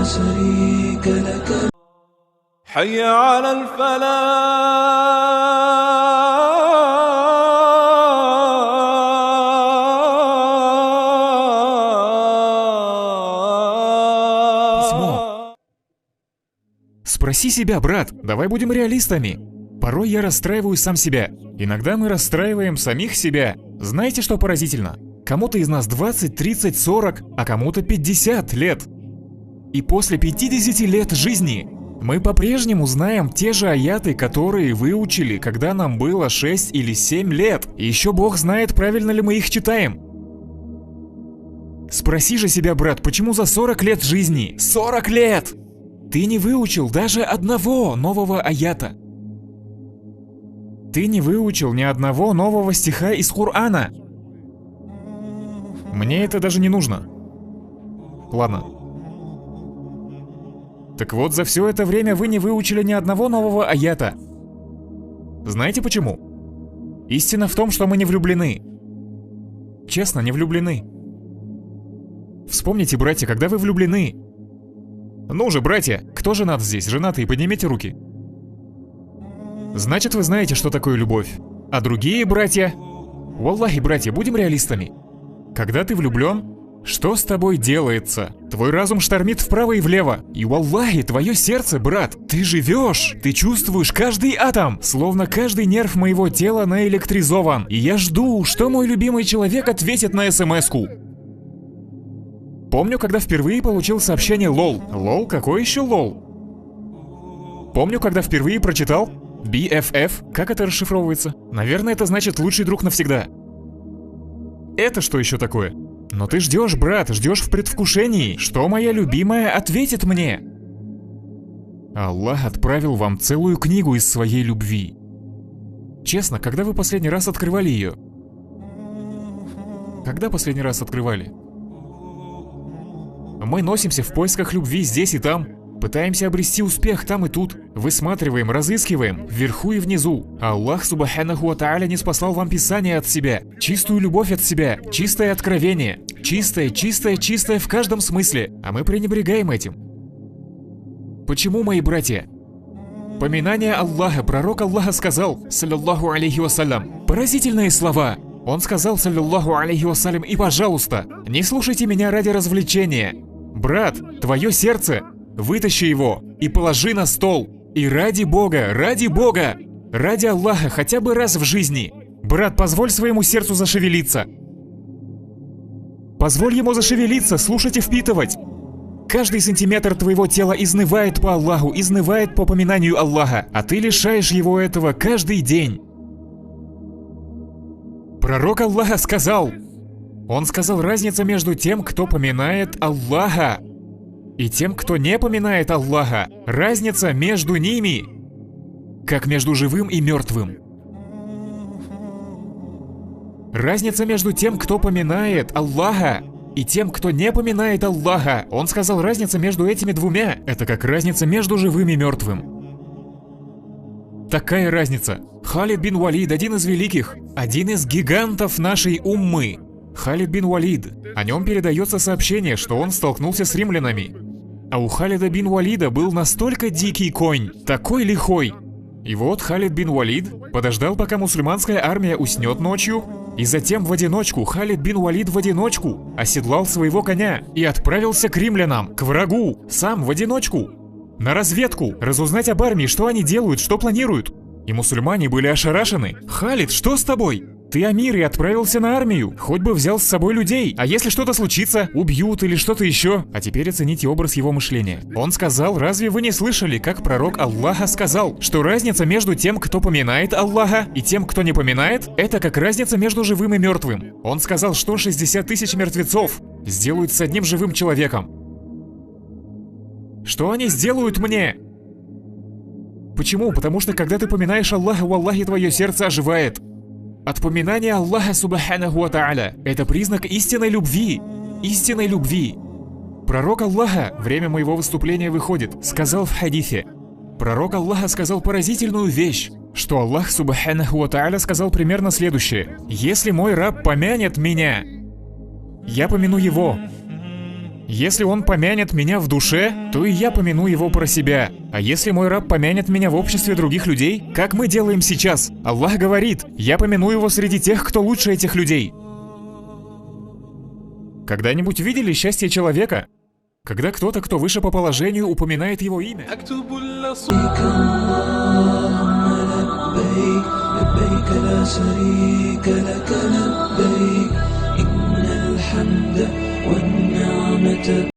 شريك لك. حي على Письмо. Спроси себя, брат, давай будем реалистами. Порой я расстраиваю сам себя. Иногда мы расстраиваем самих себя. Знаете, что поразительно? Кому-то из нас 20, 30, 40, а кому-то 50 лет. И после 50 лет жизни мы по-прежнему знаем те же аяты, которые выучили, когда нам было 6 или 7 лет. И еще Бог знает, правильно ли мы их читаем. Спроси же себя, брат, почему за 40 лет жизни, 40 лет, ты не выучил даже одного нового аята? Ты не выучил ни одного нового стиха из Корана. Мне это даже не нужно. Ладно. Так вот, за все это время вы не выучили ни одного нового аята. Знаете почему? Истина в том, что мы не влюблены. Честно, не влюблены. Вспомните, братья, когда вы влюблены. Ну же, братья, кто женат здесь? Женатые, поднимите руки. Значит, вы знаете, что такое любовь. А другие братья... Валлахи, братья, будем реалистами. Когда ты влюблен, что с тобой делается? Твой разум штормит вправо и влево. И валлахи, твое сердце, брат, ты живешь. Ты чувствуешь каждый атом. Словно каждый нерв моего тела наэлектризован. И я жду, что мой любимый человек ответит на смс-ку. Помню, когда впервые получил сообщение лол. Лол? Какой еще лол? Помню, когда впервые прочитал BFF. Как это расшифровывается? Наверное, это значит лучший друг навсегда. Это что еще такое? Но ты ждешь, брат, ждешь в предвкушении, что моя любимая ответит мне. Аллах отправил вам целую книгу из своей любви. Честно, когда вы последний раз открывали ее? Когда последний раз открывали? Мы носимся в поисках любви здесь и там. Пытаемся обрести успех там и тут. Высматриваем, разыскиваем, вверху и внизу. Аллах Субханаху ва Тааля не спаслал вам Писание от себя, чистую любовь от себя, чистое откровение. Чистое, чистое, чистое в каждом смысле. А мы пренебрегаем этим. Почему, мои братья? Поминание Аллаха, пророк Аллаха сказал, саллаллаху алейхи вассалям, поразительные слова. Он сказал, саллаллаху алейхи вассалям, и пожалуйста, не слушайте меня ради развлечения. Брат, твое сердце, вытащи его и положи на стол. И ради Бога, ради Аллаха, хотя бы раз в жизни. Брат, позволь своему сердцу зашевелиться. Позволь ему зашевелиться, слушать и впитывать. Каждый сантиметр твоего тела изнывает по Аллаху, изнывает по поминанию Аллаха, а ты лишаешь его этого каждый день. Пророк Аллаха сказал, он сказал, разница между тем, кто поминает Аллаха, и тем, кто не поминает Аллаха, разница между ними, как между живым и мертвым. Разница между тем, кто поминает Аллаха, и тем, кто не поминает Аллаха. Он сказал, разница между этими двумя – это как разница между живым и мертвым. Такая разница. Халид бин Валид, один из великих, один из гигантов нашей уммы. Халид бин Валид. О нем передается сообщение, что он столкнулся с римлянами. А у Халида бин Валида был настолько дикий конь, такой лихой. И вот Халид бин Валид подождал, пока мусульманская армия уснет ночью, и затем в одиночку, Халид бин Валид в одиночку, оседлал своего коня и отправился к римлянам, к врагу, сам в одиночку, на разведку, разузнать об армии, что они делают, что планируют. И мусульмане были ошарашены. «Халид, что с тобой? Ты амир и отправился на армию, хоть бы взял с собой людей. А если что-то случится, убьют или что-то еще?» А теперь оцените образ его мышления. Он сказал, разве вы не слышали, как пророк Аллаха сказал, что разница между тем, кто поминает Аллаха, и тем, кто не поминает, это как разница между живым и мертвым. Он сказал, что 60 тысяч мертвецов сделают с одним живым человеком. Что они сделают мне? Почему? Потому что когда ты поминаешь Аллаха, в Аллахе твое сердце оживает. От поминания Аллаха Субханаху ва Тааля – это признак истинной любви. Истинной любви. Пророк Аллаха, время моего выступления выходит, сказал в хадифе. Пророк Аллаха сказал поразительную вещь, что Аллах Субханаху ва Тааля сказал примерно следующее. Если мой раб помянет меня, я помяну его. Если он помянет меня в душе, то и я помяну его про себя. А если мой раб помянет меня в обществе других людей, как мы делаем сейчас? Аллах говорит: я помяну его среди тех, кто лучше этих людей. Когда-нибудь видели счастье человека? Когда кто-то, кто выше по положению, упоминает его имя. أكتب اللص لبيك لبيك لا شريك لك لبيك إن الحمد والنعمة